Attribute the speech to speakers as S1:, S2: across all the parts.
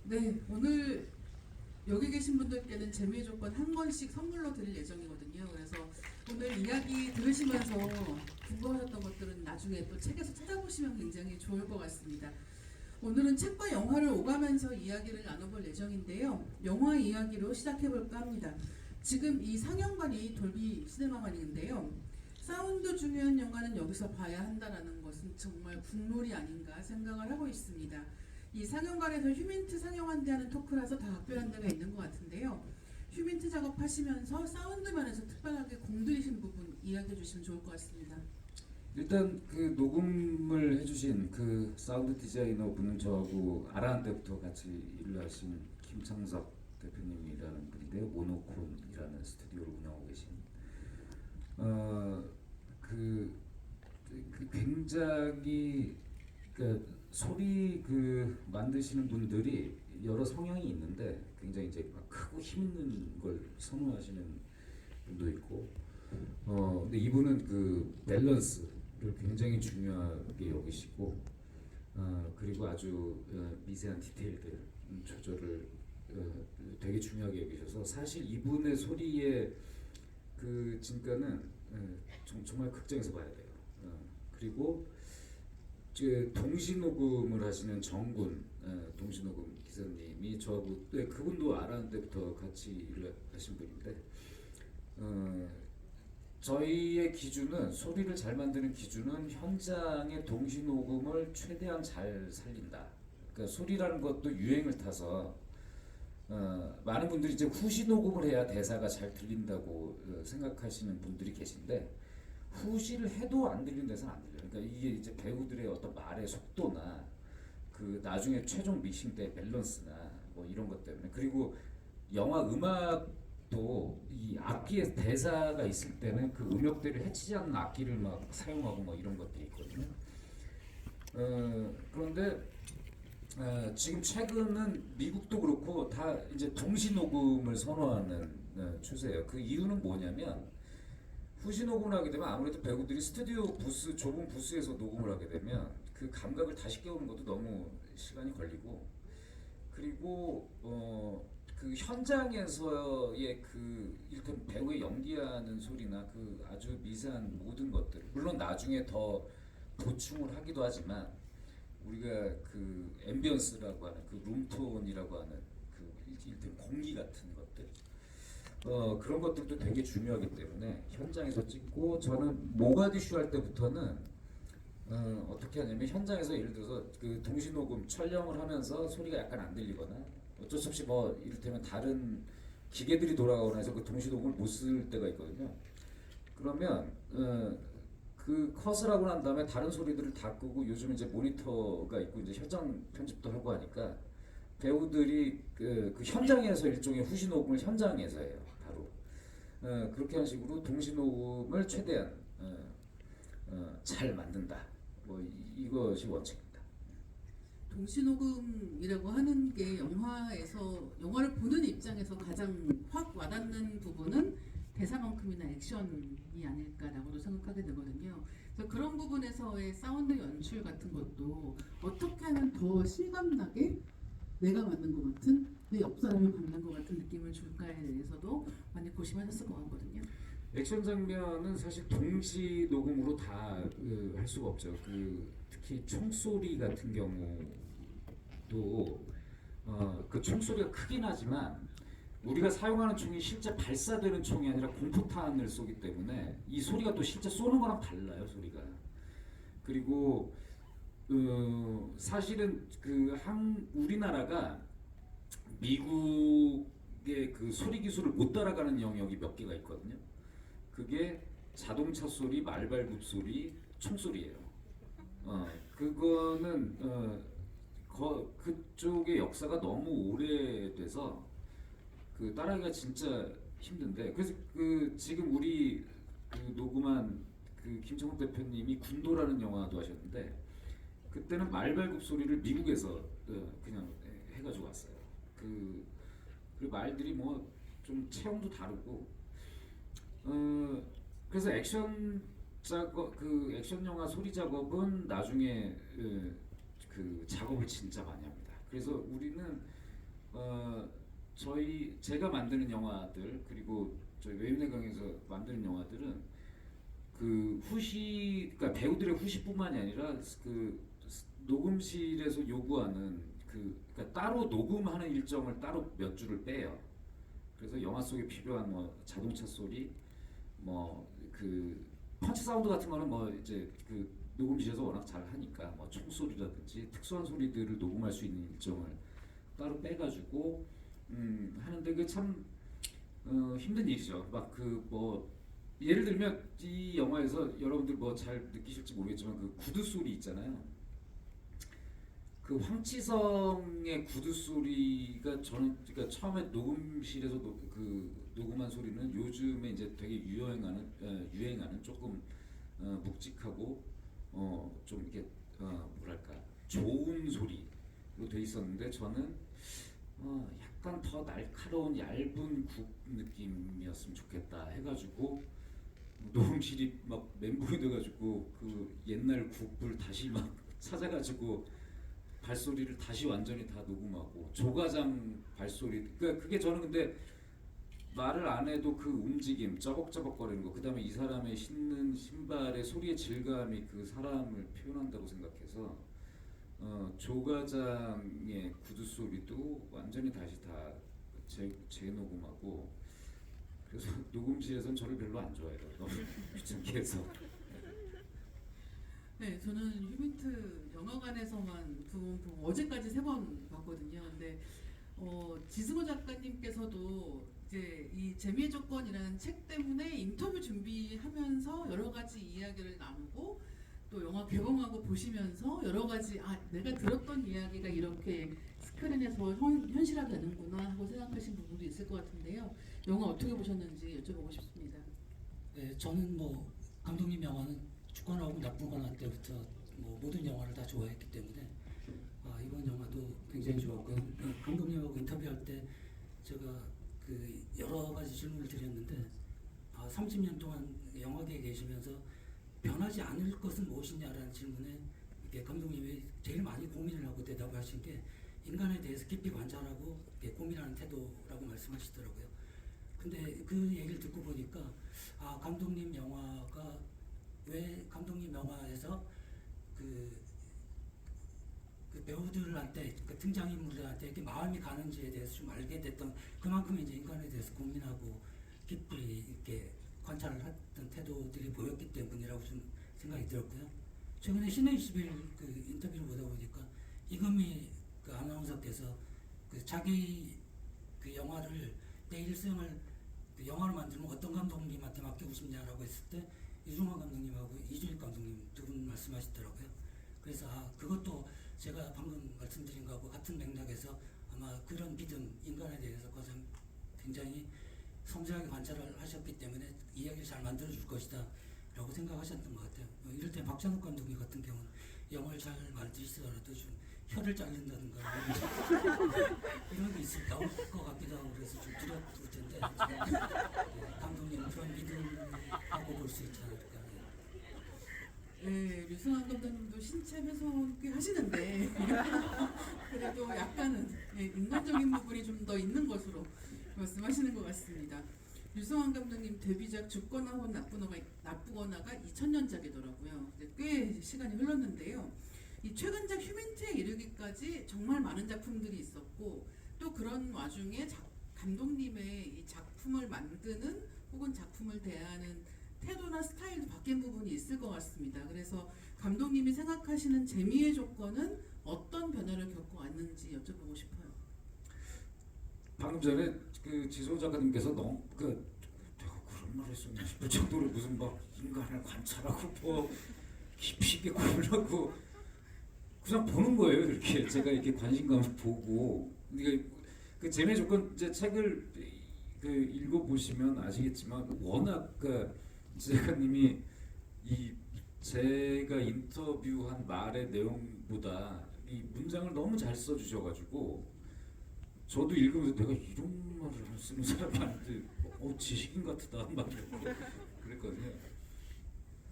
S1: 네, 오늘 여기 계신 분들께는 재미의 조건 한 권씩 선물로 드릴 예정이거든요. 그래서 오늘 이야기 들으시면서 궁금하셨던 것들은 나중에 또 책에서 찾아보시면 굉장히 좋을 것 같습니다. 오늘은 책과 영화를 오가면서 이야기를 나눠볼 예정인데요. 영화 이야기로 시작해볼까 합니다. 지금 이 상영관이 돌비 시네마관인데요. 사운드 중요한 영화는 여기서 봐야 한다는 것은 정말 국룰이 아닌가 생각을 하고 있습니다. 이 상영관에서 휴민트 상영한다는 토크라서 다 각별한 데가 있는 것 같은데요. 휴민트 작업하시면서 사운드 면에서 특별하게 공들이신 부분 이야기해 주시면 좋을 것 같습니다.
S2: 일단 그 녹음을 해주신 그 사운드 디자이너 분은 저하고 아라한 때부터 같이 일을 하신 김창석 대표님이라는 분인데요. 모노콘이라는 스튜디오를 운영하고 계신 그 굉장히 그 소리 그 만드시는 분들이 여러 성향이 있는데 굉장히 이제 막 크고 힘 있는 걸 선호하시는 분도 있고 근데 이분은 그 밸런스를 굉장히 중요하게 여기시고 그리고 아주 미세한 디테일들 조절을 되게 중요하게 여기셔서 사실 이분의 소리의 그 진가는 정말 극장에서 봐야 돼요. 그리고 동시 녹음을 하시는 정군 동시 녹음 기사님이 저하고 그분도 알았는 때부터 같이 일을 하신 분인데 저희의 기준은 소리를 잘 만드는 기준은 현장의 동시 녹음을 최대한 잘 살린다. 그러니까 소리라는 것도 유행을 타서 많은 분들이 이제 후시 녹음을 해야 대사가 잘 들린다고 생각하시는 분들이 계신데 후시를 해도 안 들리는 데서는 안 들려요. 그러니까 이게 이제 배우들의 어떤 말의 속도나 그 나중에 최종 믹싱 때 밸런스나 뭐 이런 것 때문에 그리고 영화 음악도 이 악기에 대사가 있을 때는 그 음역대를 해치지 않는 악기를 막 사용하고 뭐 이런 것들이 있거든요. 그런데 지금 최근은 미국도 그렇고 다 이제 동시 녹음을 선호하는 추세예요. 그 이유는 뭐냐면 후시 녹음을 하게 되면 아무래도 배우들이 스튜디오 부스 좁은 부스에서 녹음을 하게 되면 그 감각을 다시 깨우는 것도 너무 시간이 걸리고 그리고 그 현장에서의 그 이를테면 배우의 연기하는 소리나 그 아주 미세한 모든 것들 물론 나중에 더 보충을 하기도 하지만 우리가 그 앰비언스라고 하는 그 룸톤이라고 하는 그 이를테면 공기 같은 것들 그런 것들도 되게 중요하기 때문에 현장에서 찍고 저는 모가디슈 할 때부터는 어떻게 하냐면 현장에서 예를 들어서 그 동시 녹음 촬영을 하면서 소리가 약간 안 들리거나 어쩔 수 없이 뭐 이를테면 다른 기계들이 돌아가거나 해서 그 동시 녹음을 못 쓸 때가 있거든요. 그러면 그 컷을 하고 난 다음에 다른 소리들을 다 끄고 요즘 이제 모니터가 있고 이제 현장 편집도 하고 하니까 배우들이 그 현장에서 일종의 후시 녹음을 현장에서 해요, 바로. 그렇게 하는 식으로 동시 녹음을 최대한 잘 만든다. 뭐 이것이 원칙입니다.
S1: 동시 녹음이라고 하는 게 영화에서 영화를 보는 입장에서 가장 확 와닿는 부분은 대사만큼이나 액션이 아닐까라고도 생각하게 되거든요. 그래서 그런 부분에서의 사운드 연출 같은 것도 어떻게 하면 더 실감나게 내가 만든 것 같은 내 옆 사람이 만든 것 같은 느낌을 줄까에 대해서도 많이 고심하셨을 것 같거든요.
S2: 액션 장면은 사실 동시 녹음으로 다 할 수가 없죠. 특히 총소리 같은 경우도 그 총소리가 크긴 하지만 우리가 사용하는 총이 실제 발사되는 총이 아니라 공포탄을 쏘기 때문에 이 소리가 또 실제 쏘는 거랑 달라요, 소리가. 그리고 사실은 우리나라가 미국의 그 소리 기술을 못 따라가는 영역이 몇 개가 있거든요. 그게 자동차 소리, 말발굽 소리, 총소리예요. 그거는 그쪽의 역사가 너무 오래돼서 그 따라하기가 진짜 힘든데 그래서 지금 우리 녹음한 김정욱 대표님이 군도라는 영화도 하셨는데 그때는 말발굽 소리를 미국에서 그냥 해가지고 왔어요. 그리고 말들이 뭐 좀 체형도 다르고 그래서 액션 영화 소리 작업은 나중에 그 작업을 진짜 많이 합니다. 그래서 우리는 제가 만드는 영화들 그리고 저희 외인의 강에서 만드는 영화들은 그 그러니까 배우들의 후시뿐만이 아니라 그 녹음실에서 요구하는 그러니까 따로 녹음하는 일정을 따로 몇 주를 빼요. 그래서 영화 속에 필요한 뭐 자동차 소리, 뭐 그 펀치 사운드 같은 거는 뭐 이제 그 녹음실에서 워낙 잘 하니까 뭐 총소리라든지 특수한 소리들을 녹음할 수 있는 일정을 따로 빼가지고 하는데 그 참 힘든 일이죠. 막 그 뭐 예를 들면 이 영화에서 여러분들 뭐 잘 느끼실지 모르겠지만 그 구두 소리 있잖아요. 그 황치성의 구두 소리가 저는 그러니까 처음에 녹음실에서 녹음한 소리는 요즘에 이제 되게 유행하는 조금 묵직하고 좀 이렇게 뭐랄까 좋은 소리로 돼 있었는데 저는 약간 더 날카로운 얇은 국 느낌이었으면 좋겠다 해가지고 녹음실이 막 멘붕이 돼가지고 그 옛날 국을 다시 막 찾아가지고 발소리를 다시 완전히 다 녹음하고 조가장 발소리 그러니까 그게 저는 근데 말을 안 해도 그 움직임 쩌벅쩌벅거리는 거 그다음에 이 사람의 신는 신발의 소리의 질감이 그 사람을 표현한다고 생각해서 조가장의 구두 소리도 완전히 다시 다 재녹음하고 그래서 녹음실에서는 저를 별로 안 좋아해요. 너무 귀찮게 해서.
S1: 네, 저는 휴민트 영화관에서만 두 번 보고 어제까지 세 번 봤거든요. 근데 지승호 작가님께서도 이제 이 재미의 조건이라는 책 때문에 인터뷰 준비하면서 여러 가지 이야기를 나누고 또 영화 개봉하고 보시면서 여러 가지 내가 들었던 이야기가 이렇게 스크린에서 현실화되는구나 하고 생각하신 부분도 있을 것 같은데요. 영화 어떻게 보셨는지 여쭤보고 싶습니다.
S3: 네, 저는 뭐 감독님 영화는 좋거나 혹은 나쁘거나 때부터 뭐 모든 영화를 다 좋아했기 때문에 이번 영화도 굉장히 좋았고요. 감독님하고 인터뷰할 때 제가 그 여러 가지 질문을 드렸는데 30년 동안 영화계에 계시면서 변하지 않을 것은 무엇이냐라는 질문에 이렇게 감독님이 제일 많이 고민을 하고 대답하신 게 인간에 대해서 깊이 관찰하고 고민하는 태도라고 말씀하시더라고요. 근데 그 얘기를 듣고 보니까 감독님 영화가 왜 감독님 영화에서 그 배우들한테 그 등장인물들한테 이렇게 마음이 가는지에 대해서 좀 알게 됐던 그만큼 이제 인간에 대해서 고민하고 깊이 이렇게 관찰을 했던 태도들이 보였기 때문이라고 좀 생각이 들었고요. 최근에 신의 21 그 인터뷰를 보다 보니까 이금희 그 아나운서께서 그 자기 그 영화를 내 일생을 그 영화로 만들면 어떤 감독님한테 맡기고 싶냐라고 했을 때 이중환 감독님하고 이준익 감독님 두 분 말씀하시더라고요. 그래서 그것도 제가 방금 말씀드린 거하고 같은 맥락에서 아마 그런 믿음, 인간에 대해서 가장 굉장히 섬세하게 관찰을 하셨기 때문에 이야기를 잘 만들어줄 것이다 라고 생각하셨던 것 같아요. 이럴 때 박찬욱 감독님 같은 경우는 영화를 잘 만드시더라도 좀 혀를 자른다든가 이런 게 나올 것 같기도 하고 그래서 좀 두려울 텐데 감독님 그런 믿음하고 볼 수 있지 않을까.
S1: 네, 류승환 감독님도 신체 훼손 꽤 하시는데 그래도 약간은 인간적인 부분이 좀 더 있는 것으로 말씀하시는 것 같습니다. 류승환 감독님 데뷔작 죽거나 혹은 나쁘거나가 2000년작이더라고요. 꽤 시간이 흘렀는데요. 이 최근작 휴민트에 이르기까지 정말 많은 작품들이 있었고 또 그런 와중에 감독님의 이 작품을 만드는 혹은 작품을 대하는 태도나 스타일도 바뀐 부분이 있을 것 같습니다. 그래서 감독님이 생각하시는 재미의 조건은 어떤 변화를 겪어왔는지 여쭤보고 싶어요.
S2: 방금 전에 그 지소 작가님께서 너무 내가 그런 말 했었나 싶을 정도로 무슨 막 인간을 관찰하고 뭐 깊이 있게 고민하고 그냥 보는 거예요. 이렇게 제가 이렇게 관심감을 보고 그 재미의 조건 이제 책을 읽어보시면 아시겠지만 워낙 작가님이 제가 인터뷰한 말의 내용보다 이 문장을 너무 잘 써주셔가지고 저도 읽으면서 내가 이런 말을 쓰는 사람이 아닌데 지식인 같다 막 그랬거든요.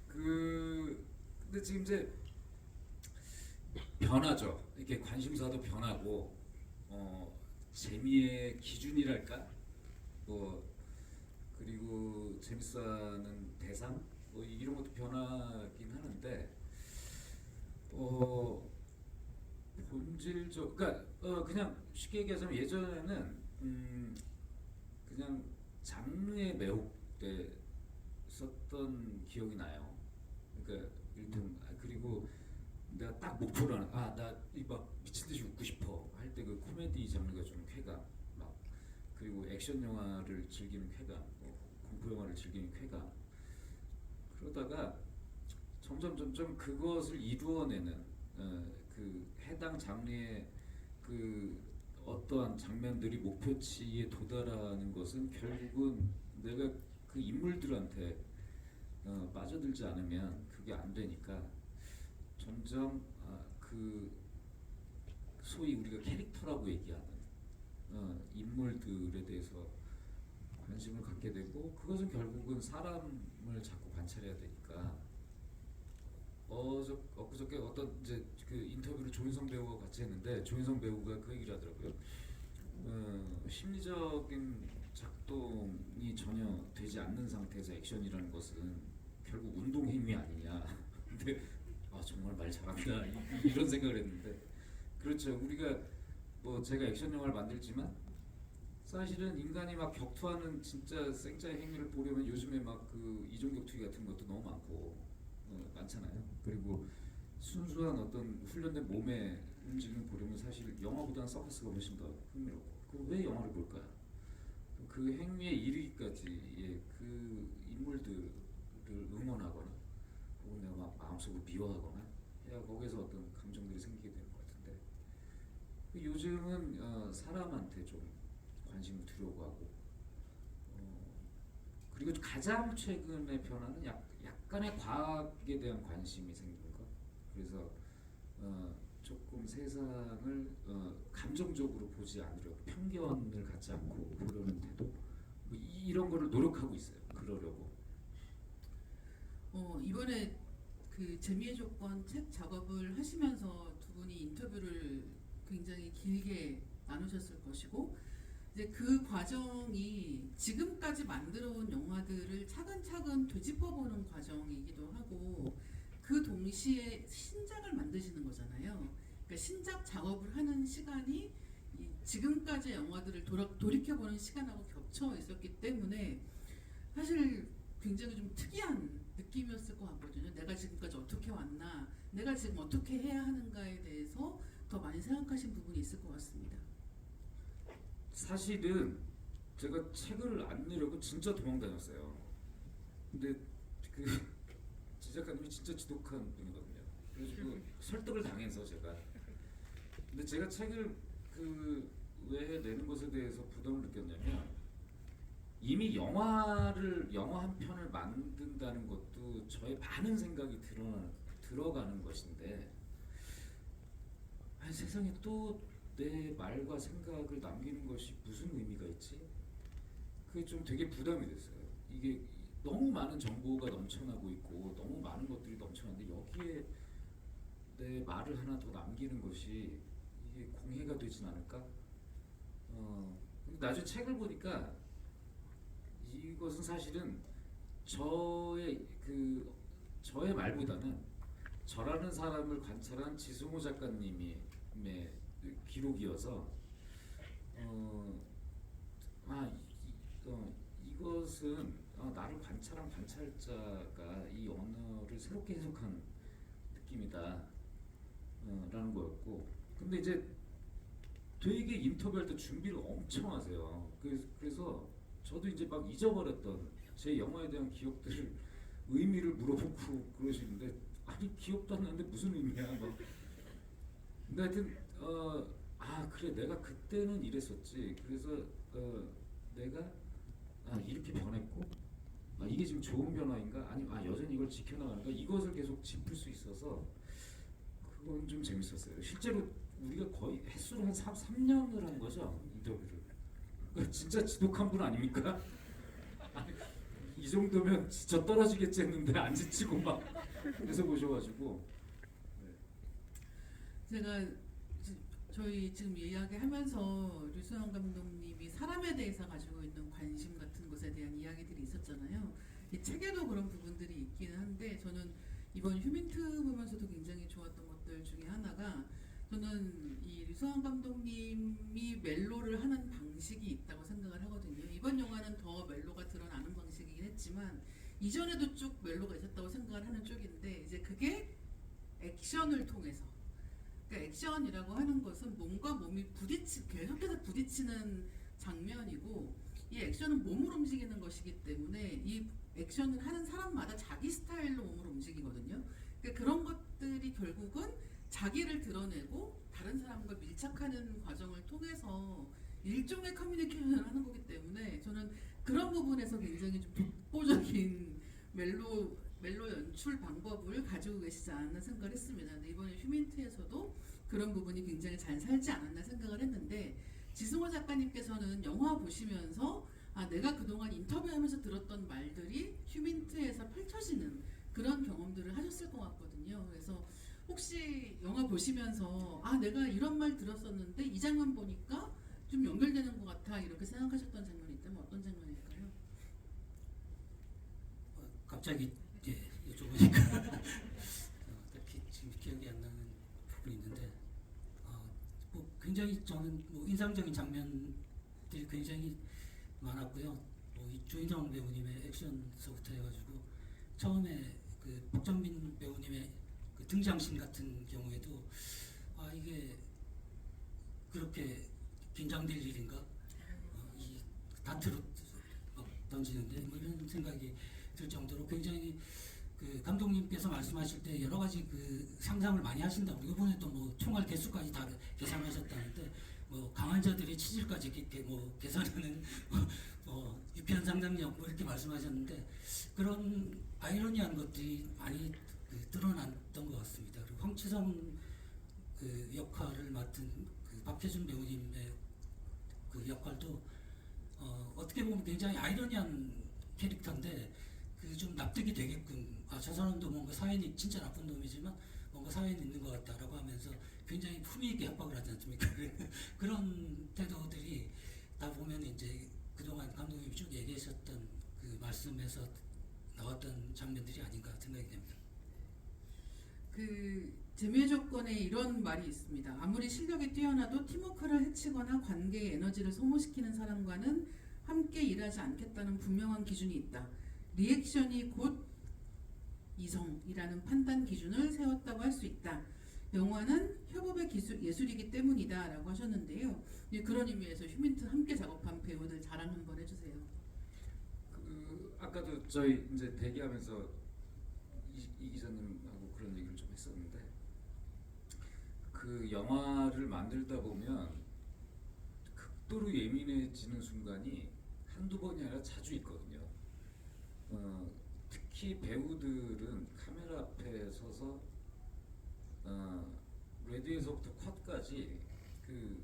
S2: 근데 지금 이제 변하죠. 이렇게 관심사도 변하고 재미의 기준이랄까? 뭐 그리고 재밌어하는 대상 뭐 이런 것도 변하긴 하는데 본질적 그러니까 그냥 쉽게 얘기하자면 예전에는 그냥 장르에 매혹돼 썼던 기억이 나요. 그러니까 일단 그리고 내가 딱 목표를 하는 나막 미친 듯이 웃고 싶어 할 때 그 코미디 장르가 좀 쾌감 막 그리고 액션 영화를 즐기는 쾌감 공포 영화를 즐기는 쾌감 그러다가 점점 그것을 이루어내는 그 해당 장르의 그 어떠한 장면들이 목표치에 도달하는 것은 결국은 내가 그 인물들한테 빠져들지 않으면 그게 안 되니까 점점 그 소위 우리가 캐릭터라고 얘기하는 인물들에 대해서 관심을 갖게 되고 그것은 결국은 사람을 자꾸 관찰해야 되니까 엊그저께 어떤 이제 그 인터뷰를 조인성 배우와 같이 했는데 조인성 배우가 그 얘기를 하더라고요. 심리적인 작동이 전혀 되지 않는 상태에서 액션이라는 것은 결국 운동 행위 아니냐. 근데 정말 말 잘한다 이런 생각을 했는데 그렇죠. 우리가 뭐 제가 액션 영화를 만들지만 사실은 인간이 막 격투하는 진짜 생자의 행위를 보려면 요즘에 막 그 이종격투기 같은 것도 너무 많고 많잖아요. 그리고 순수한 어떤 훈련된 몸의 움직임을 보려면 사실 영화보다는 서커스가 훨씬 더 흥미롭고 왜 영화를 볼까? 그 행위에 이르기까지의 그 인물들을 응원하거나 혹은 내가 막 마음속으로 미워하거나 해야 거기서 어떤 감정들이 생기게 되는 것 같은데 요즘은 사람한테 좀 관심을 두려고 하고 그리고 가장 최근의 변화는 약간의 과학에 대한 관심이 생긴 것. 그래서 조금 세상을 감정적으로 보지 않으려고 편견을 갖지 않고 보려는 태도 뭐 이런 거를 노력하고 있어요. 그러려고.
S1: 이번에 그 재미의 조건 책 작업을 하시면서 두 분이 인터뷰를 굉장히 길게 나누셨을 것이고 이제 그 과정이 지금까지 만들어온 영화들을 차근차근 되짚어보는 과정이기도 하고 그 동시에 신작을 만드시는 거잖아요. 그러니까 신작 작업을 하는 시간이 이 지금까지의 영화들을 돌이켜보는 시간하고 겹쳐 있었기 때문에 사실 굉장히 좀 특이한 느낌이었을 것 같거든요. 내가 지금까지 어떻게 왔나, 내가 지금 어떻게 해야 하는가에 대해서 더 많이 생각하신 부분이 있을 것 같습니다.
S2: 사실은 제가 책을 안 내려고 진짜 도망 다녔어요. 근데 그 제작가님이 진짜 지독한 분이거든요. 그래가지고 설득을 당해서 제가. 근데 제가 책을 그 왜 내는 것에 대해서 부담을 느꼈냐면 이미 영화 한 편을 만든다는 것도 저의 많은 생각이 들어가는 것인데 세상에 또 내 말과 생각을 남기는 것이 무슨 의미가 있지? 그게 좀 되게 부담이 됐어요. 이게 너무 많은 정보가 넘쳐나고 있고 너무 많은 것들이 넘쳐나는데 여기에 내 말을 하나 더 남기는 것이 이게 공해가 되진 않을까? 근데 나중에 책을 보니까 이것은 사실은 저의 말보다는 저라는 사람을 관찰한 지승호 작가님의 기록이어서 이것은 나를 관찰한 관찰자가 이 언어를 새롭게 해석한 느낌이다 라는 거였고 근데 이제 되게 인터뷰할 때 준비를 엄청 하세요. 그래서 저도 이제 막 잊어버렸던 제 영화에 대한 기억들을 의미를 물어보고 그러시는데 아니 기억도 안 나는데 무슨 의미야 막. 근데 하여튼 그래 내가 그때는 이랬었지. 그래서 내가 이렇게 변했고 이게 지금 좋은 변화인가 아니면 여전히 이걸 지켜나가는가 이것을 계속 짚을 수 있어서 그건 좀 재밌었어요. 실제로 우리가 거의 횟수로 한 3년을 한 거죠 인터뷰를. 그러니까 진짜 지독한 분 아닙니까? 이 정도면 진짜 떨어지겠지 했는데 안 지치고 막 그래서 보셔가지고
S1: 제가 저희 지금 이야기하면서 류수영 감독님이 사람에 대해서 가지고 있는 관심 같은 것에 대한 이야기들이 있었잖아요. 이 책에도 그런 부분들이 있기는 한데 저는 이번 휴민트 보면서도 굉장히 좋았던 것들 중에 하나가 저는 이 류수영 감독님이 멜로를 하는 방식이 있다고 생각을 하거든요. 이번 영화는 더 멜로가 드러나는 방식이긴 했지만 이전에도 쭉 멜로가 있었다고 생각을 하는 쪽인데 이제 그게 액션을 통해서 그러니까 액션이라고 하는 것은 몸과 몸이 계속해서 부딪히는 장면이고 이 액션은 몸을 움직이는 것이기 때문에 이 액션을 하는 사람마다 자기 스타일로 몸을 움직이거든요. 그러니까 그런 것들이 결국은 자기를 드러내고 다른 사람과 밀착하는 과정을 통해서 일종의 커뮤니케이션을 하는 거기 때문에 저는 그런 부분에서 굉장히 좀 독보적인 멜로 연출 방법을 가지고 계시지 않았나 생각을 했습니다. 근데 이번에 휴민트에서도 그런 부분이 굉장히 잘 살지 않았나 생각을 했는데 지승호 작가님께서는 영화 보시면서 내가 그동안 인터뷰하면서 들었던 말들이 휴민트에서 펼쳐지는 그런 경험들을 하셨을 것 같거든요. 그래서 혹시 영화 보시면서 내가 이런 말 들었었는데 이 장면 보니까 좀 연결되는 것 같아 이렇게 생각하셨던 장면이 있다면 어떤 장면일까요?
S3: 갑자기 여쭤보니까 딱히 지금 기억이 안 나는 부분이 있는데 뭐 굉장히 저는 뭐 인상적인 장면들이 굉장히 많았고요. 이 조인성 배우님의 액션서부터 해가지고 처음에 그 박정민 배우님의 그 등장신 같은 경우에도 이게 그렇게 긴장될 일인가? 이 다트로 막 던지는데 뭐 이런 생각이 들 정도로 굉장히 그 감독님께서 말씀하실 때 여러 가지 그 상상을 많이 하신다고 이번에도 뭐 총알 개수까지 다 계산하셨다는데 뭐 강한 자들의 치질까지 이렇게 뭐 계산하는 유쾌한 상상력 뭐 이렇게 말씀하셨는데 그런 아이러니한 것들이 많이 드러났던 것 같습니다. 그리고 황치성 그 역할을 맡은 그 박혜준 배우님의 그 역할도 어떻게 보면 굉장히 아이러니한 캐릭터인데 그 좀 납득이 되게끔 저 사람도 뭔가 사연이 진짜 나쁜 놈이지만 뭔가 사연이 있는 것 같다라고 하면서 굉장히 품위 있게 협박을 하지 않습니까? 그런 태도들이 다 보면 이제 그동안 감독님이 쭉 얘기하셨던 그 말씀에서 나왔던 장면들이 아닌가 생각이 됩니다.
S1: 그 재미의 조건에 이런 말이 있습니다. 아무리 실력이 뛰어나도 팀워크를 해치거나 관계의 에너지를 소모시키는 사람과는 함께 일하지 않겠다는 분명한 기준이 있다. 리액션이 곧 이성이라는 판단 기준을 세웠다고 할 수 있다. 영화는 협업의 예술이기 때문이다 라고 하셨는데요. 그런 의미에서 휴민트 함께 작업한 배우들 자랑 한번 해주세요.
S2: 아까도 저희 이제 대기하면서 이 기자님하고 그런 얘기를 좀 했었는데 그 영화를 만들다 보면 극도로 예민해지는 순간이 한두 번이 아니라 자주 있거든요. 특히 배우들은 카메라 앞에 서서 레디에서부터 컷까지 그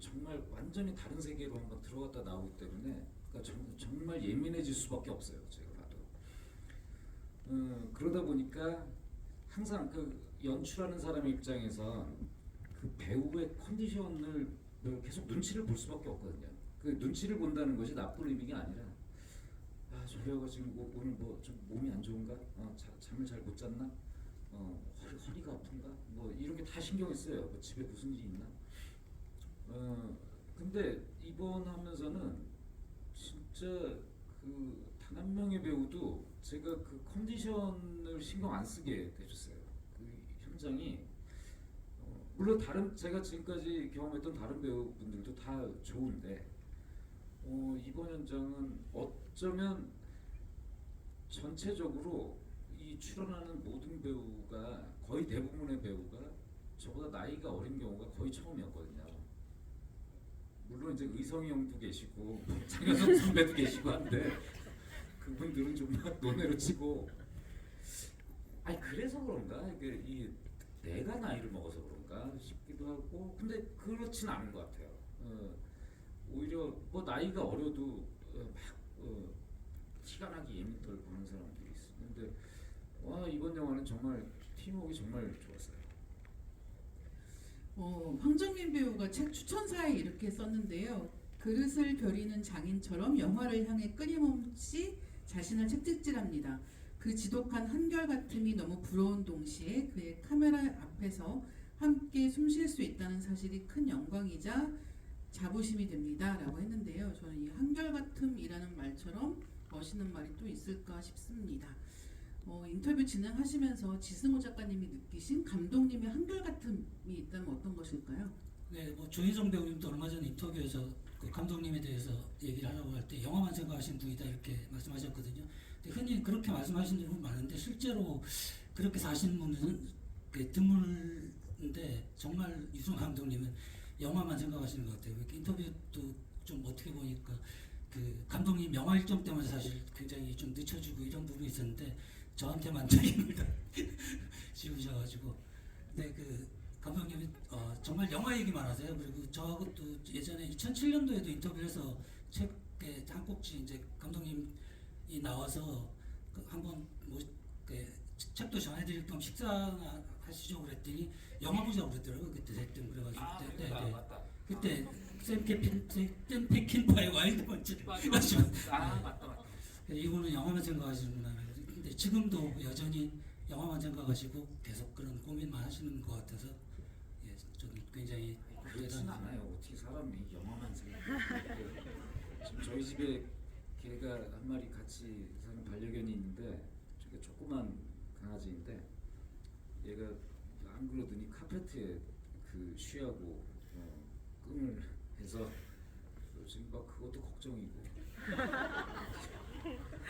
S2: 정말 완전히 다른 세계로 한번 들어갔다 나오기 때문에 그러니까 정말 예민해질 수밖에 없어요. 제가 봐도. 그러다 보니까 항상 그 연출하는 사람의 입장에서 그 배우의 컨디션을 계속 눈치를 볼 수밖에 없거든요. 그 눈치를 본다는 것이 나쁜 의미가 아니라 저 배우가 지금 오늘 뭐 좀 몸이 안 좋은가? 잠을 잘 못 잤나? 허리가 아픈가? 뭐 이런 게 다 신경이 쓰여요. 뭐 집에 무슨 일이 있나? 근데 이번 하면서는 진짜 그 단 한 명의 배우도 제가 그 컨디션을 신경 안 쓰게 해줬어요. 그 현장이 물론 제가 지금까지 경험했던 다른 배우분들도 다 좋은데 이번 현장은 어쩌면 전체적으로 이 출연하는 모든 배우가 거의 대부분의 배우가 저보다 나이가 어린 경우가 거의 처음이었거든요. 물론 이제 의성이 형도 계시고 장현석 선배도 계시고 한데 그분들은 좀 논외로 치고 그래서 그런가 이게 내가 나이를 먹어서 그런가 싶기도 하고 근데 그렇진 않은 것 같아요. 오히려 뭐 나이가 어려도 막 티가 나게 예민들 보는 사람들이 있었는데 이번 영화는 정말 팀워크가 정말 좋았어요.
S1: 황정민 배우가 책 추천사에 이렇게 썼는데요. 그릇을 벼리는 장인처럼 영화를 향해 끊임없이 자신을 채찍질합니다. 그 지독한 한결같음이 너무 부러운 동시에 그의 카메라 앞에서 함께 숨 쉴 수 있다는 사실이 큰 영광이자 자부심이 됩니다. 라고 했는데요. 저는 이 한결같음이라는 말처럼 멋있는 말이 또 있을까 싶습니다. 인터뷰 진행하시면서 지승호 작가님이 느끼신 감독님의 한결같음이 있다면 어떤 것일까요?
S3: 네, 뭐 조인성 배우님도 얼마 전 인터뷰에서 그 감독님에 대해서 얘기를 하라고 할 때 영화만 생각하시는 분이다 이렇게 말씀하셨거든요. 근데 흔히 그렇게 말씀하시는 분은 많은데 실제로 그렇게 사시는 분은 드물은데 정말 유승호 감독님은 영화만 생각하시는 것 같아요. 이렇게 인터뷰도 좀 어떻게 보니까 그 감독님 영화 일정 때문에 사실 굉장히 좀 늦춰지고 이런 부분이 있었는데 저한테만 책임을 다 지우셔가지고 근데 그 감독님이 정말 영화 얘기만 하세요. 그리고 저하고 또 예전에 2007년도에도 인터뷰해서 책에 한 꼭지 이제 감독님이 나와서 그 한번 뭐 책도 전해드릴 겸 식사하시죠 그랬더니 영화 보자고 그랬더라고요. 그때 대뜸 그래가지고
S2: 맞다.
S3: 그때 샘 페킨파의 와일드 번츠 가지고
S2: 맞다.
S3: 이거는 영화만 생각하시는구나. 근데 지금도 여전히 영화만 생각하시고 계속 그런 고민만 하시는 것 같아서 예, 저는 굉장히
S2: 그렇진 않아요. 어떻게 사람이 영화만 생각해요. 지금 저희 집에 개가 한 마리 같이 사는 반려견이 있는데 저게 조그만 강아지인데 얘가 안 그러더니 카페트에 그 쉬하고 끔을 해서 지금 막 그것도 걱정이고.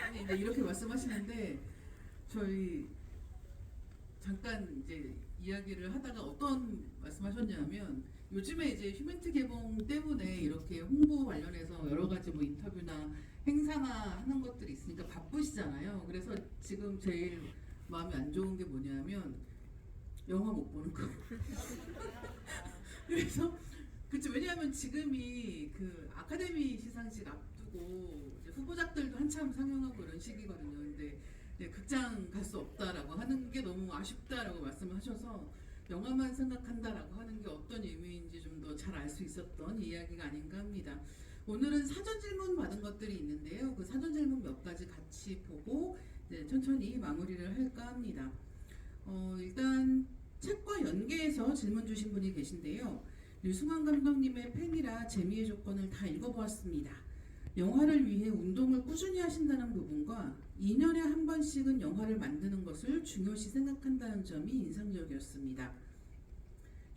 S1: 아니 이제 이렇게 말씀하시는데 저희 잠깐 이제 이야기를 하다가 어떤 말씀하셨냐면 요즘에 이제 휴멘트 개봉 때문에 이렇게 홍보 관련해서 여러 가지 뭐 인터뷰나 행사나 하는 것들이 있으니까 바쁘시잖아요. 그래서 지금 제일 마음이 안 좋은 게 뭐냐면 영화 못 보는 거. 그래서 그쵸. 왜냐하면 지금이 그 아카데미 시상식 앞두고 이제 후보작들도 한참 상영하고 이런 시기거든요. 근데 네, 극장 갈 수 없다라고 하는 게 너무 아쉽다라고 말씀을 하셔서 영화만 생각한다라고 하는 게 어떤 의미인지 좀 더 잘 알 수 있었던 이야기가 아닌가 합니다. 오늘은 사전 질문 받은 것들이 있는데요. 그 사전 질문 몇 가지 같이 보고 이제 천천히 마무리를 할까 합니다. 일단 책과 연계해서 질문 주신 분이 계신데요. 류승환 감독님의 팬이라 재미의 조건을 다 읽어보았습니다. 영화를 위해 운동을 꾸준히 하신다는 부분과 2년에 한 번씩은 영화를 만드는 것을 중요시 생각한다는 점이 인상적이었습니다.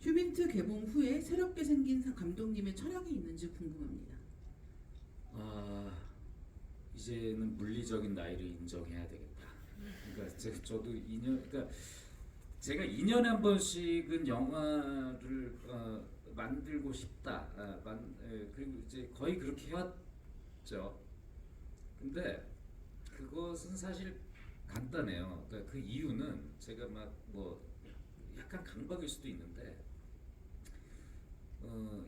S1: 휴민트 개봉 후에 새롭게 생긴 감독님의 철학이 있는지 궁금합니다.
S2: 이제는 물리적인 나이를 인정해야 되겠다. 그러니까 저도 2년, 그러니까 제가 2년에 한 번씩은 영화를 만들고 싶다. 그리고 이제 거의 그렇게 해왔죠. 근데 그것은 사실 간단해요. 그러니까 그 이유는 제가 막 뭐 약간 강박일 수도 있는데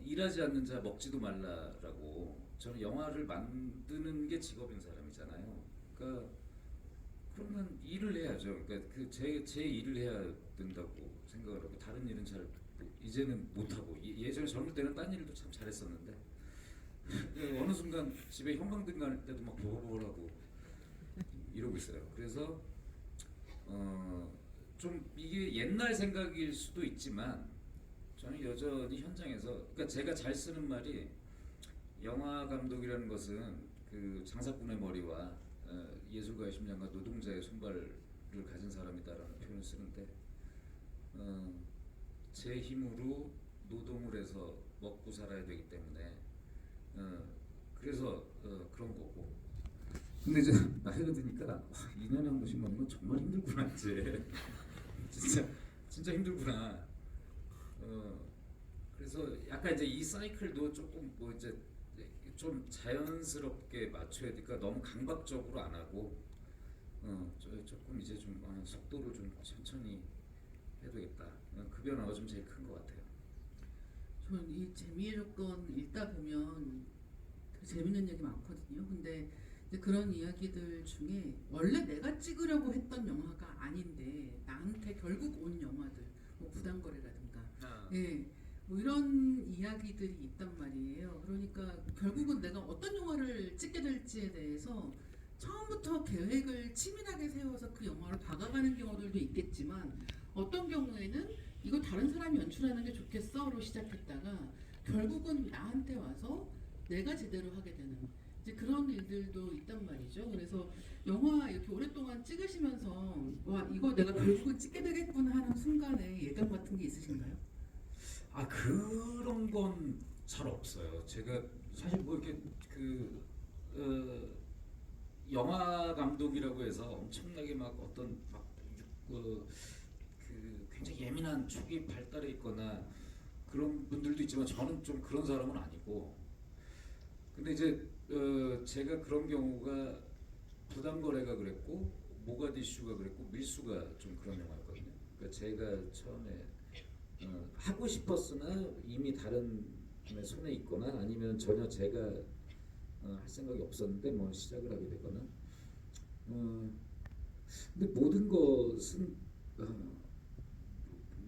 S2: 일하지 않는 자 먹지도 말라라고 저는 영화를 만드는 게 직업인 사람이잖아요. 그러니까 그러면 일을 해야죠. 그러니까 제 일을 해야 된다고 생각을 하고 다른 일은 잘 이제는 못 하고 예전에 젊을 때는 딴 일도 참 잘했었는데 어느 순간 집에 형광등 갈 때도 막 보글보글하고 이러고 있어요. 그래서 좀 이게 옛날 생각일 수도 있지만 저는 여전히 현장에서 그러니까 제가 잘 쓰는 말이 영화 감독이라는 것은 그 장사꾼의 머리와 예술가의 심장과 노동자의 손발을 가진 사람이다라는 표현을 쓰는데 제 힘으로 노동을 해서 먹고 살아야 되기 때문에 그래서 그런 거고. 근데 이제 나이가 드니까 2년에 한 번씩 먹는 건 정말 힘들구나 이제. 진짜 힘들구나. 그래서 약간 이제 이 사이클도 조금 뭐 이제 좀 자연스럽게 맞춰야 되니까 너무 강박적으로 안 하고 조금 이제 좀 속도를 좀 천천히 해도겠다. 그 변화가 좀 제일 큰 것 같아요.
S1: 저는 이 재미의 조건 읽다 보면 되게 재밌는 얘기 많거든요. 근데 이제 그런 이야기들 중에 원래 내가 찍으려고 했던 영화가 아닌데 나한테 결국 온 영화들, 뭐 부당거래라든가, 예, 뭐 이런 이야기들이 있단 말이에요. 그러니까 결국은 내가 어떤 영화를 찍게 될지에 대해서 처음부터 계획을 치밀하게 세워서 그 영화를 박아가는 경우들도 있겠지만 어떤 경우에는 이거 다른 사람이 연출하는 게 좋겠어로 시작했다가 결국은 나한테 와서 내가 제대로 하게 되는 이제 그런 일들도 있단 말이죠. 그래서 영화 이렇게 오랫동안 찍으시면서 와 이거 내가 결국은 찍게 되겠구나 하는 순간에 예감 같은 게 있으신가요?
S2: 아 그런 건 잘 없어요. 제가 사실 뭐 이렇게 그 영화 감독이라고 해서 엄청나게 막 어떤 그 굉장히 예민한 촉이 발달해 있거나 그런 분들도 있지만 저는 좀 그런 사람은 아니고 근데 이제 제가 그런 경우가 부담거래가 그랬고 모가디슈가 그랬고 밀수가 좀 그런 영화였거든요. 그러니까 제가 처음에 하고 싶었으나 이미 다른 분의 손에 있거나 아니면 전혀 제가 할 생각이 없었는데 뭐 시작을 하게 되거나 근데 모든 것은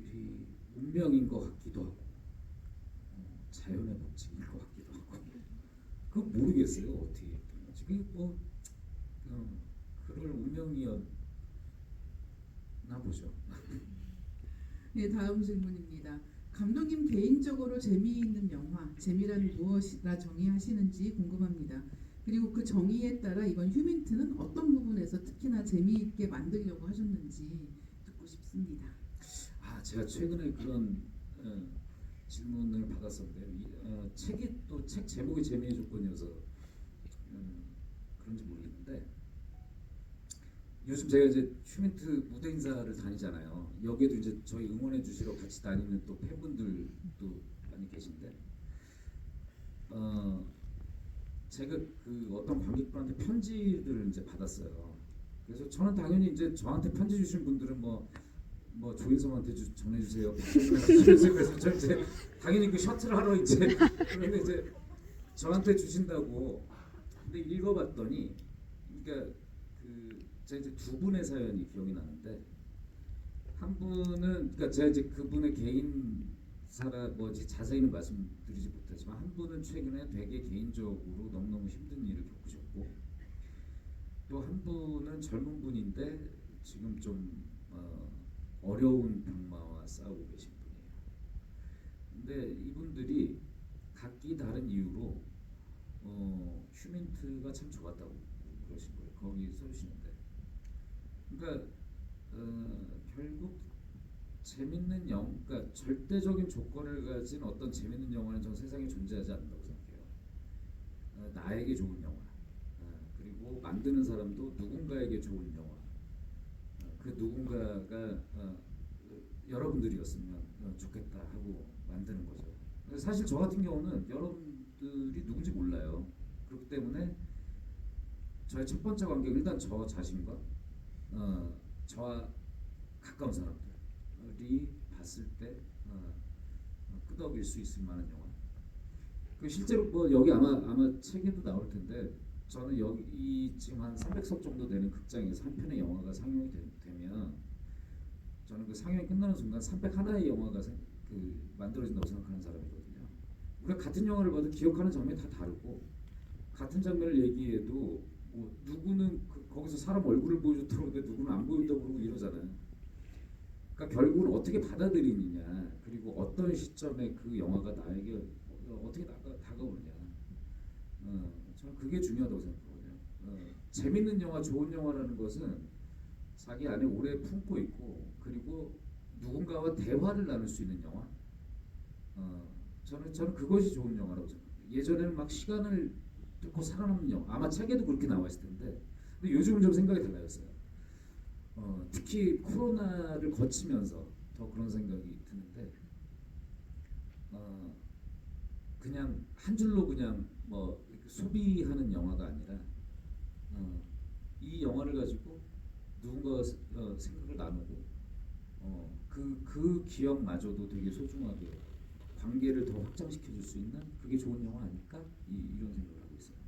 S2: 이 운명인 것 같기도 하고 자연의 법칙인 것 같기도 하고 그거 모르겠어요 어떻게 됐던 건지 그게 뭐 그럴 운명이었나 보죠.
S1: 네, 다음 질문입니다. 감독님 개인적으로 재미있는 영화, 재미란 무엇이라 정의하시는지 궁금합니다. 그리고 그 정의에 따라 이번 휴민트는 어떤 부분에서 특히나 재미있게 만들려고 하셨는지 듣고 싶습니다.
S2: 아 제가 최근에 그런 질문을 받았었는데요. 책이 또 책 제목이 재미의 조건이어서 그런지 모르겠는데 요즘 제가 이제 휴민트 무대 인사를 다니잖아요. 여기에도 이제 저희 응원해 주시러 같이 다니는 또 팬분들도 많이 계신데 제가 그 어떤 관객분한테 편지를 이제 받았어요. 그래서 저는 당연히 이제 저한테 편지 주신 분들은 뭐 조인성한테 전해주세요. 그래서 저 이제 당연히 그 셔틀 하러 이제 그런데 이제 저한테 주신다고 근데 읽어봤더니 그러니까 제가 이제 두 분의 사연이 기억이 나는데 한 분은 그러니까 제가 이제 그분의 개인사라 뭐지 자세히는 말씀드리지 못하지만 한 분은 최근에 되게 개인적으로 너무너무 힘든 일을 겪으셨고 또 한 분은 젊은 분인데 지금 좀 어려운 병마와 싸우고 계신 분이에요. 근데 이분들이 각기 다른 이유로 휴민트가 참 좋았다고 그러신 거예요. 거기 써주시는데 그러니까 결국 재밌는 그러니까 절대적인 조건을 가진 어떤 재밌는 영화는 전 세상에 존재하지 않는다고 생각해요. 나에게 좋은 영화 그리고 만드는 사람도 누군가에게 좋은 영화 그 누군가가 여러분들이었으면 좋겠다 하고 만드는 거죠. 사실 저 같은 경우는 여러분들이 누군지 몰라요. 그렇기 때문에 저의 첫 번째 관계는 일단 저 자신과 저와 가까운 사람들이 봤을 때 끄덕일 수 있을 만한 영화. 그 실제로 뭐 여기 아마 책에도 나올 텐데 저는 여기 지금 한 300석 정도 되는 극장에서 한 편의 영화가 상영이 되면 저는 그 상영이 끝나는 순간 301의 영화가 만들어진다고 생각하는 사람이거든요. 우리가 같은 영화를 봐도 기억하는 장면이 다 다르고 같은 장면을 얘기해도 뭐 누구는 거기서 사람 얼굴을 보여줬다고 그러는데 누구는 안 보였다고 그러고 이러잖아요. 그러니까 결국은 어떻게 받아들이느냐 그리고 어떤 시점에 그 영화가 나에게 어떻게 다가오느냐 저는 그게 중요하다고 생각하거든요. 재밌는 영화, 좋은 영화라는 것은 자기 안에 오래 품고 있고 그리고 누군가와 대화를 나눌 수 있는 영화 저는 그것이 좋은 영화라고 생각해요. 예전에는 막 시간을 뚫고 살아남는 영화 아마 책에도 그렇게 나와 있을 텐데 근데 요즘은 좀 생각이 달라졌어요. 특히 코로나를 거치면서 더 그런 생각이 드는데 그냥 한 줄로 그냥 뭐 소비하는 영화가 아니라 이 영화를 가지고 누군가 생각을 나누고 그 기억마저도 되게 소중하게 관계를 더 확장시켜 줄 수 있는 그게 좋은 영화 아닐까 이런 생각을 하고 있어요.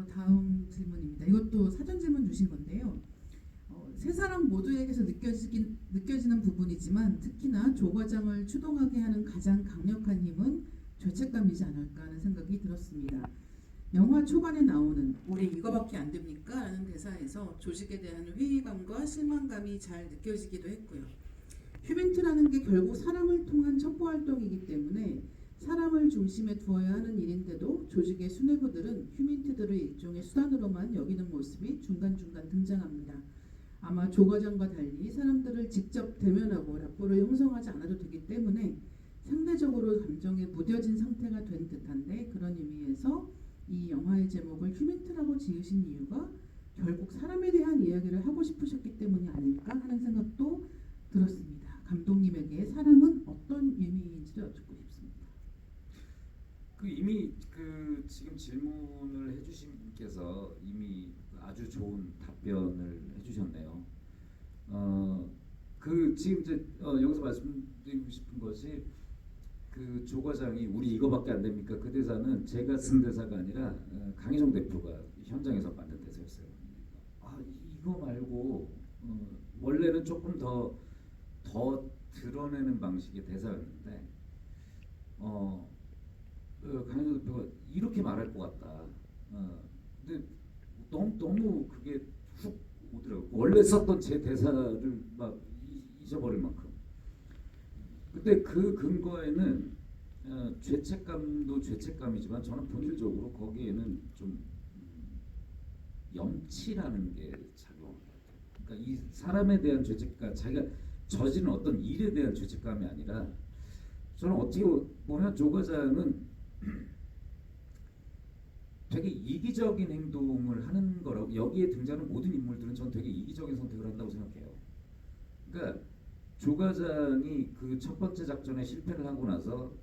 S1: 다음 질문입니다. 이것도 사전 질문 주신 건데요. 세 사람 모두에게서 느껴지는 부분이지만 특히나 조 과장을 추동하게 하는 가장 강력한 힘은 죄책감이지 않을까 하는 생각이 들었습니다. 영화 초반에 나오는 "우리 이거밖에 안 됩니까? 라는 대사에서 조직에 대한 회의감과 실망감이 잘 느껴지기도 했고요. 휴민트라는 게 결국 사람을 통한 첩보 활동이기 때문에 사람을 중심에 두어야 하는 일인데도 조직의 수뇌부들은 휴민트들을 일종의 수단으로만 여기는 모습이 중간중간 등장합니다. 아마 조 과장과 달리 사람들을 직접 대면하고 라포를 형성하지 않아도 되기 때문에 상대적으로 감정에 무뎌진 상태가 된 듯한데, 그런 의미에서 이 영화의 제목을 휴민트라고 지으신 이유가 결국 사람에 대한 이야기를 하고 싶으셨기 때문이 아닐까 하는 생각도 들었습니다. 감독님에게 사람은 어떤 의미인지도 여쭙고 싶습니다.
S2: 그 이미 그 지금 질문을 해주신 분께서 이미 아주 좋은 답변을 해주셨네요. 그 지금 이제 여기서 말씀드리고 싶은 것이, 그 조 과장이 "우리 이거밖에 안 됩니까?" 그 대사는 제가 쓴 대사가 아니라 강희정 대표가 현장에서 만든 대사였어요. 이거 말고 원래는 조금 더 드러내는 방식의 대사였는데 강희정 대표가 이렇게 말할 것 같다. 근데 너무 그게 훅 오더라고요. 원래 썼던 제 대사를 막 잊어버릴 만큼. 근데 그 근거에는 죄책감도 죄책감이지만 저는 본질적으로 거기에는 좀 염치라는 게 작용한 것 같아요. 그러니까 이 사람에 대한 죄책감, 자기가 저지른 어떤 일에 대한 죄책감이 아니라, 저는 어떻게 보면 조 과장은 되게 이기적인 행동을 하는 거라고, 여기에 등장하는 모든 인물들은 저는 되게 이기적인 선택을 한다고 생각해요. 그러니까 조 과장이 그 첫 번째 작전에 실패를 하고 나서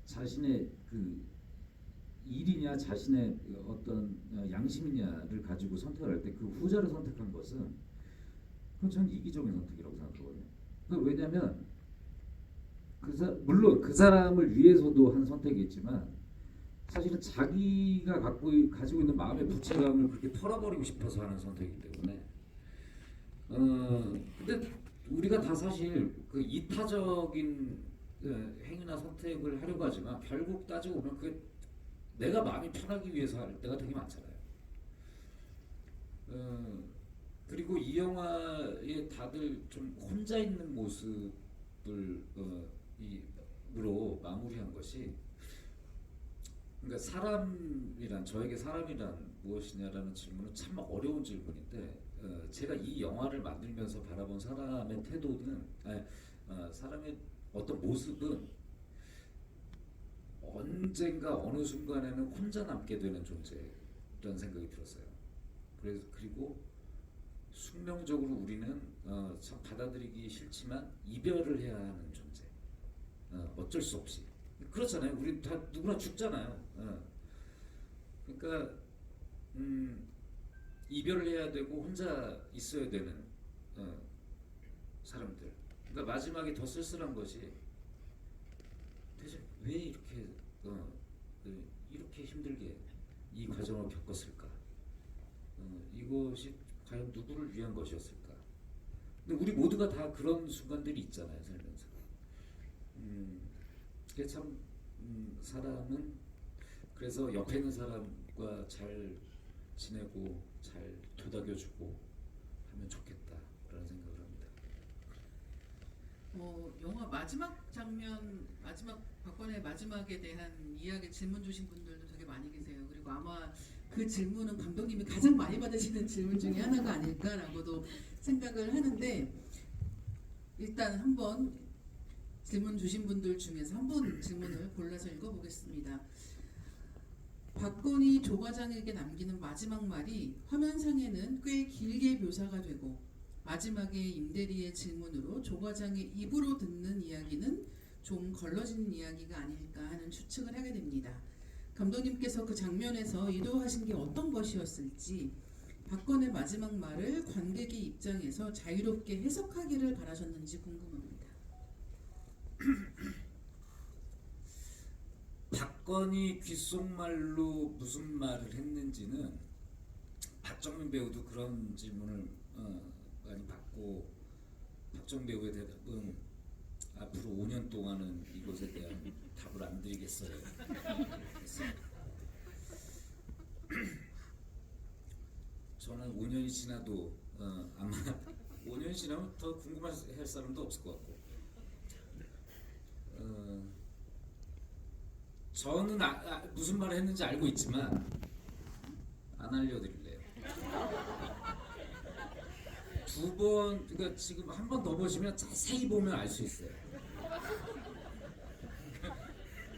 S2: 자신의 그 일이냐 자신의 어떤 양심이냐를 가지고 선택을 할 때 그 후자를 선택한 것은, 그건 저는 이기적인 선택이라고 생각하거든요. 왜냐하면 물론 그 사람을 위해서도 한 선택이겠지만 사실은 자기가 가지고 있는 마음의 부채감을 그렇게 털어버리고 싶어서 하는 선택이기 때문에. 근데 우리가 다 사실 그 이타적인 행위나 선택을 하려고 하지만 결국 따지고 보면 그게 내가 마음이 편하기 위해서 할 때가 되게 많잖아요. 그리고 이 영화에 다들 좀 혼자 있는 모습을 으로 마무리한 것이, 그러니까 저에게 사람이란 무엇이냐라는 질문은 참 어려운 질문인데, 제가 이 영화를 만들면서 바라본 사람의 태도는, 사람의 어떤 모습은 언젠가 어느 순간에는 혼자 남게 되는 존재라는 생각이 들었어요. 그리고 숙명적으로 우리는 참 받아들이기 싫지만 이별을 해야 하는 존재. 어쩔 수 없이. 그렇잖아요. 우리 다 누구나 죽잖아요. 그러니까 이별을 해야 되고 혼자 있어야 되는 사람들. 그러니까 마지막에 더 쓸쓸한 것이, 대체 왜 이렇게 힘들게 이 과정을 겪었을까? 이것이 과연 누구를 위한 것이었을까? 근데 우리 모두가 다 그런 순간들이 있잖아요, 살면서. 그게 참 사람은 그래서 옆에 있는 사람과 잘 지내고 잘 도닥여주고 하면 좋겠다라는 생각을 합니다.
S1: 영화 마지막 장면, 박건의 마지막에 대한 이야기 질문 주신 분들도 되게 많이 계세요. 그리고 아마 그 질문은 감독님이 가장 많이 받으시는 질문 중에 하나가 아닐까라고도 생각을 하는데, 일단 한번 질문 주신 분들 중에서 한 분 질문을 골라서 읽어보겠습니다. 박건이 조 과장에게 남기는 마지막 말이 화면상에는 꽤 길게 묘사가 되고, 마지막에 임대리의 질문으로 조 과장의 입으로 듣는 이야기는 좀 걸러지는 이야기가 아닐까 하는 추측을 하게 됩니다. 감독님께서 그 장면에서 의도하신 게 어떤 것이었을지, 박건의 마지막 말을 관객의 입장에서 자유롭게 해석하기를 바라셨는지 궁금합니다.
S2: 박건이 귓속말로 무슨 말을 했는지는 박정민 배우도 그런 질문을 많이 받고 박정 배우의 대답은 앞으로 5년 동안은 이것에 대한 답을 안 드리겠어요. 했습니다. 저는 5년이 지나도 아마 5년이 지나면 더 궁금할 사람도 없을 것 같고 저는 무슨 말을 했는지 알고 있지만 안 알려드릴래요. 두 번, 그러니까 지금 한 번 더 보시면 자세히 보면 알 수 있어요.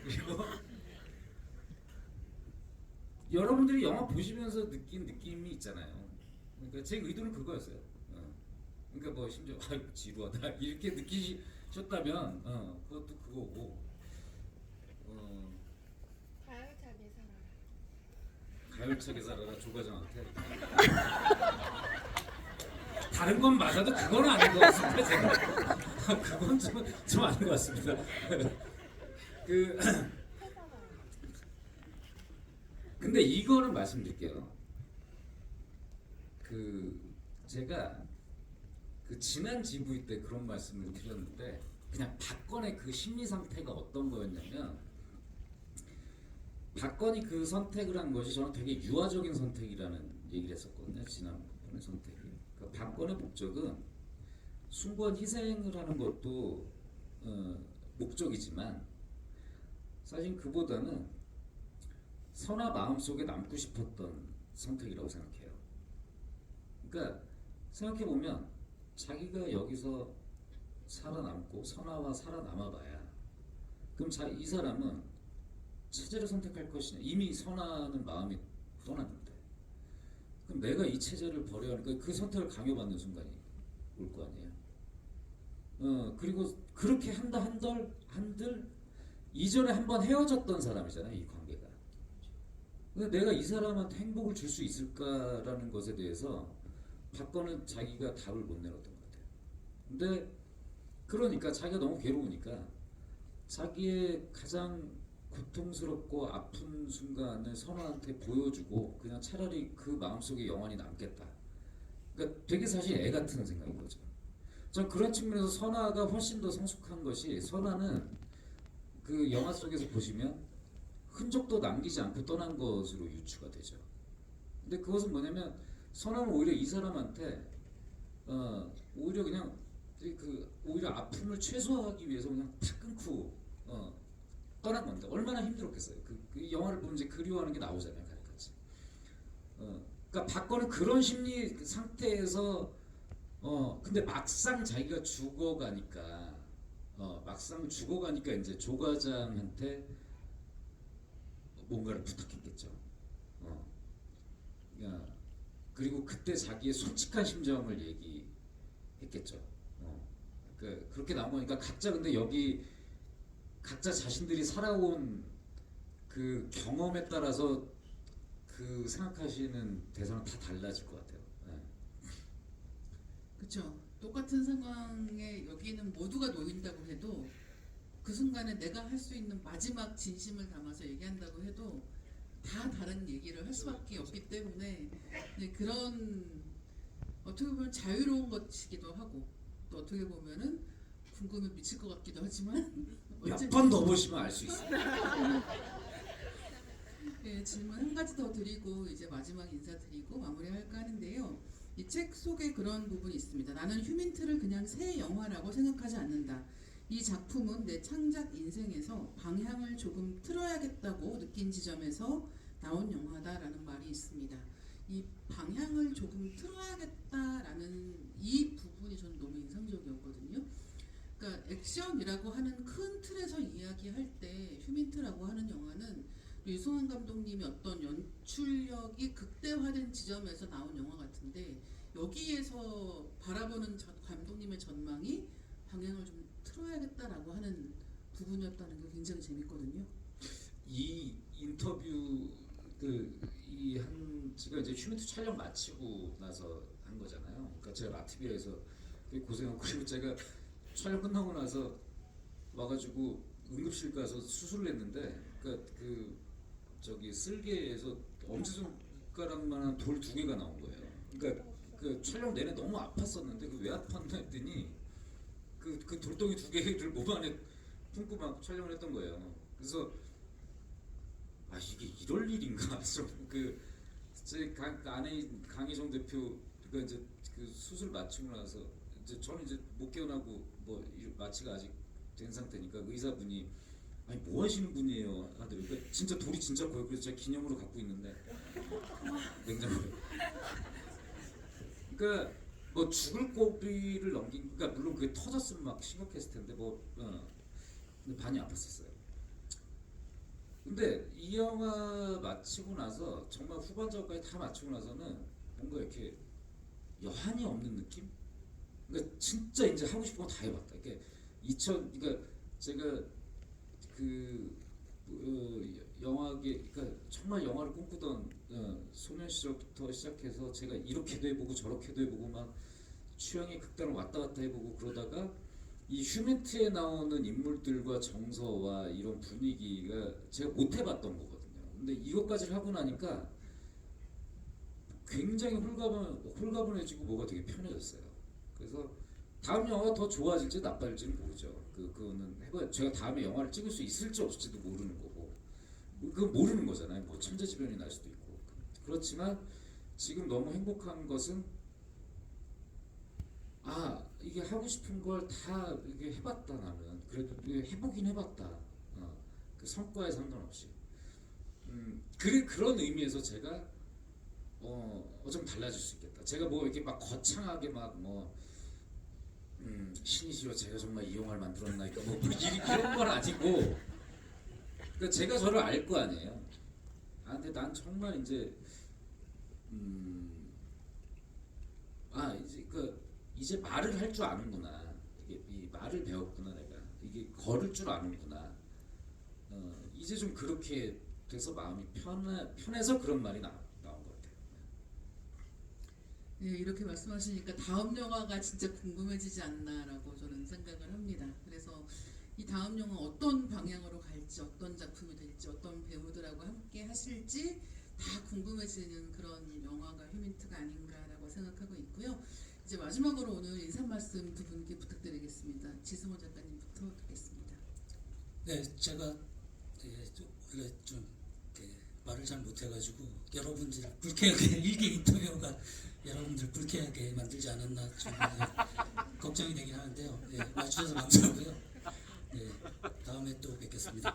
S2: 그리고 여러분들이 영화 보시면서 느낀 느낌이 있잖아요. 그러니까 제 의도는 그거였어요. 그러니까 뭐 심지어 아이고 지루하다 이렇게 느끼셨다면 그것도 그거고.
S4: 가열차게 살아라.
S2: 가열차게 살아라 조과장한테. 다른 건 맞아도 그건 아닌 것 같습니다. 제가 그건 좀 아닌 것 같습니다. 그 근데 이거는 말씀드릴게요. 그 제가 그 지난 GV 때 그런 말씀을 드렸는데 그냥 박건의 그 심리 상태가 어떤 거였냐면 박건이 그 선택을 한 것이 저는 되게 유아적인 선택이라는 얘기를 했었거든요. 지난번에 선택이. 그러니까 박건의 목적은 숭고한 희생을 하는 것도 목적이지만 사실 그보다는 선아 마음속에 남고 싶었던 선택이라고 생각해요. 그러니까 생각해보면 자기가 여기서 살아남고 선아와 살아남아봐야 그럼 이 사람은 체제를 선택할 것이냐. 이미 선아는 마음이 떠났는데 그럼 내가 이 체제를 버려야 하니까 그 선택을 강요받는 순간이 올 거 아니에요. 그리고 그렇게 한들 이전에 한번 헤어졌던 사람이잖아요. 이 관계가. 근데 내가 이 사람한테 행복을 줄 수 있을까라는 것에 대해서 박건은 자기가 답을 못 내놨던 것 같아요. 근데 그러니까 자기가 너무 괴로우니까 자기의 가장 고통스럽고 아픈 순간을 선아한테 보여주고 그냥 차라리 그 마음속에 영원히 남겠다. 그러니까 되게 사실 애 같은 생각인 거죠. 전 그런 측면에서 선아가 훨씬 더 성숙한 것이 선아는 그 영화 속에서 보시면 흔적도 남기지 않고 떠난 것으로 유추가 되죠. 근데 그것은 뭐냐면 선아는 오히려 이 사람한테 오히려 그냥 오히려 아픔을 최소화하기 위해서 그냥 탁 끊고 떠난 건데 얼마나 힘들었겠어요. 그 영화를 보면 이제 그리워하는 게 나오잖아요, 같이. 그러니까 박건은 그런 심리 상태에서 근데 막상 자기가 죽어가니까 이제 조과장한테 뭔가를 부탁했겠죠. 그리고 그때 자기의 솔직한 심정을 얘기했겠죠. 그렇게 나온 거니까 근데 여기 각자 자신들이 살아온 그 경험에 따라서 그 생각하시는 대상은 다 달라질 것 같아요.
S1: 그렇죠. 똑같은 상황에 여기는 모두가 놓인다고 해도 그 순간에 내가 할 수 있는 마지막 진심을 담아서 얘기한다고 해도 다 다른 얘기를 할 수밖에 없기 때문에 그런 어떻게 보면 자유로운 것이기도 하고 또 어떻게 보면은 궁금해 미칠 것 같기도 하지만
S2: 몇 번 더 보시면 알 수 있어요.
S1: 네, 질문 한 가지 더 드리고 이제 마지막 인사드리고 마무리할까 하는데요. 이 책 속에 그런 부분이 있습니다. 나는 휴민트를 그냥 새 영화라고 생각하지 않는다. 이 작품은 내 창작 인생에서 방향을 조금 틀어야겠다고 느낀 지점에서 나온 영화다라는 말이 있습니다. 이 방향을 조금 틀어야겠다라는 이 부분이 저는 너무 인상적이었거든요. 그러니까 액션이라고 하는 큰 틀에서 이야기할 때 휴민트라고 하는 영화는 유승환 감독님이 어떤 연출력이 극대화된 지점에서 나온 영화 같은데 여기에서 바라보는 감독님의 전망이 방향을 좀 틀어야겠다라고 하는 부분이었다는 게 굉장히 재밌거든요.
S2: 이 인터뷰 제가 이제 휴민트 촬영 마치고 나서 한 거잖아요. 그러니까 제가 라트비아에서 고생하고 그리고 제가 촬영 끝나고 나서 와가지고 응급실 가서 수술을 했는데 그러니까 저기 쓸개에서 엄지손가락만한 돌 2개가 나온 거예요. 그러니까 그 촬영 내내 너무 아팠었는데 그 왜 아팠나 했더니 그 돌덩이 2개를 몸 안에 품고 막 촬영을 했던 거예요. 그래서 아 이게 이럴 일인가 좀제 아내 강희정 대표가 이제 그 수술 마치고 나서 이제 저는 이제 못 깨어나고 뭐 마취가 아직 된 상태니까 의사분이 아니 뭐 하시는 분이에요 하더라고요. 그러니까 진짜 돌이 진짜 커요. 그래서 제가 기념으로 갖고 있는데 냉장고에. 그러니까 뭐 죽을 고비를 넘긴, 그러니까 물론 그게 터졌으면 막 심각했을 텐데 근데 많이 아팠었어요. 근데 이 영화 마치고 나서 정말 후반 작업까지 다 마치고 나서는 뭔가 이렇게 여한이 없는 느낌? 그러니까 진짜 이제 하고 싶은 거 다 해봤다. 이게 그러니까 제가 영화계, 그러니까 정말 영화를 꿈꾸던 소년 시절부터 시작해서 제가 이렇게도 해보고 저렇게도 해보고 막 취향의 극단을 왔다 갔다 해보고 그러다가 이 휴멘트에 나오는 인물들과 정서와 이런 분위기가 제가 못 해봤던 거거든요. 근데 이것까지 하고 나니까 굉장히 홀가분해지고 뭐가 되게 편해졌어요. 그래서 다음 영화가 더 좋아질지 나빠질지는 모르죠. 그거는 제가 다음에 영화를 찍을 수 있을지 없을지도 모르는 거고, 그건 모르는 거잖아요. 뭐 천재지변이 날 수도 있고. 그렇지만 지금 너무 행복한 것은 이게 하고 싶은 걸 다 이게 해봤다. 나는 그래도 해보긴 해봤다. 그 성과에 상관없이. 그런 의미에서 제가 좀 달라질 수 있겠다. 제가 뭐 이렇게 막 거창하게 신이시여 제가 정말 이 영화를 만들었나, 그러니까 이런 건 아니고, 그러니까 제가 저를 알 거 아니에요. 근데 난 정말 이제 이제 말을 할 줄 아는구나. 이 말을 배웠구나. 내가 이게 걸을 줄 아는구나. 이제 좀 그렇게 돼서 마음이 편해서 그런 말이 나온 것 같아요.
S1: 네, 이렇게 말씀하시니까 다음 영화가 진짜 궁금해지지 않나라고 저는 생각을 합니다. 그래서 이 다음 영화 어떤 방향으로 갈지, 어떤 작품이 될지, 어떤 배우들하고 함께 하실지 다 궁금해지는 그런 영화가 휴민트가 아닌가라고 생각하고 있고요. 이제 마지막으로 오늘 인사 말씀 두 분께 부탁드리겠습니다. 지승호 작가님부터 듣겠습니다.
S3: 네, 제가 원래 좀 말을 잘 못해가지고 여러분들 불쾌하게 일개 인터뷰가 여러분들 불쾌하게 만들지 않았나 좀 걱정이 되긴 하는데요. 네, 와주셔서 감사하고요. 네, 다음에 또 뵙겠습니다.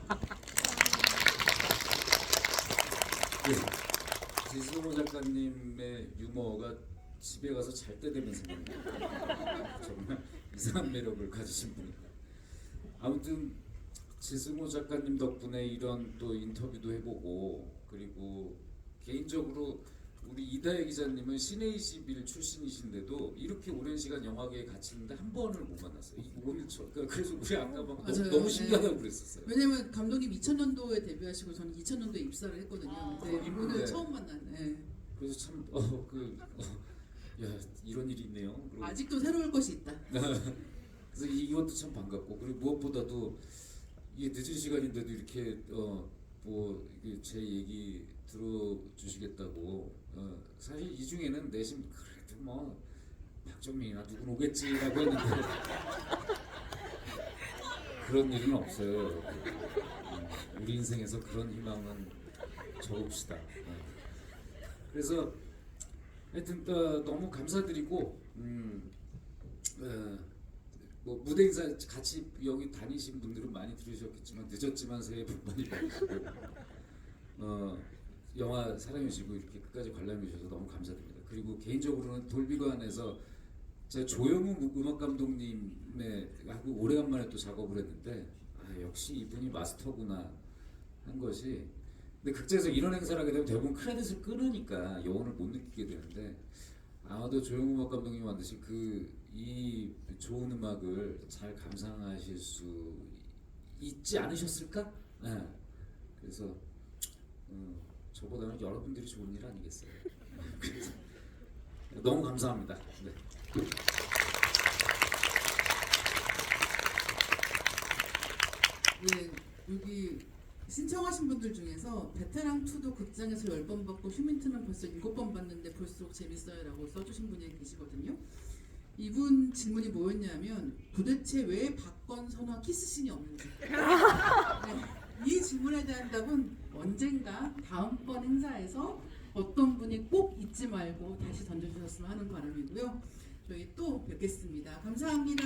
S2: 네, 지승호 작가님의 유머가 집에 가서 잘 때 되면 생각나요. 정말 이상한 매력을 가지신 분이다. 아무튼 지승호 작가님 덕분에 이런 또 인터뷰도 해보고, 그리고 개인적으로 우리 이다혜 기자님은 신의21 출신이신데도 이렇게 오랜 시간 영화계에 같이 있는데 한 번을 못 만났어요. 오늘 그래서 우리 아까 막 너무 신기하다고 그랬었어요.
S1: 왜냐면 감독님 2000년도에 데뷔하시고 저는 2000년도에 입사를 했거든요. 네, 오늘
S2: 네.
S1: 처음 만났네.
S2: 그래서 참 야 이런 일이 있네요. 그리고
S1: 아직도 새로울 것이 있다.
S2: 그래서 이것도 참 반갑고, 그리고 무엇보다도 이게 늦은 시간인데도 이렇게 제 얘기 들어주시겠다고, 사실 이 중에는 내심 그래도 뭐 박정민이나 누군 오겠지라고 했는데 그런 일은 없어요. 우리 인생에서 그런 희망은 접읍시다. 그래서 하여튼 너무 감사드리고, 뭐 무대 인사 같이 여기 다니신 분들은 많이 들으셨겠지만 늦었지만 새해 복 많이 받으시고, 영화 사랑해주시고 이렇게 끝까지 관람해 주셔서 너무 감사드립니다. 그리고 개인적으로는 돌비관에서 제가 조영우 음악 감독님의 하고 오래간만에 또 작업을 했는데 역시 이분이 마스터구나 한 것이. 근데 극장에서 이런 행사를 하게 되면 대부분 크레딧을 끊으니까 여운을 못 느끼게 되는데, 아마도 조영우 음악 감독님이 만드신 이 좋은 음악을 잘 감상하실 수 있지 않으셨을까? 네. 그래서 저보다는 여러분들이 좋은 일 아니겠어요? 그래서 너무 감사합니다. 네.
S1: 예, 여기 신청하신 분들 중에서 베테랑 2도 극장에서 10번 봤고 휴민트는 벌써 7번 봤는데 볼수록 재밌어요라고 써주신 분이 계시거든요. 이분 질문이 뭐였냐면 도대체 왜 박건선화 키스씬이 없는지. 네, 이 질문에 대한 답은 언젠가 다음번 행사에서 어떤 분이 꼭 잊지 말고 다시 던져주셨으면 하는 바람이고요. 저희 또 뵙겠습니다. 감사합니다.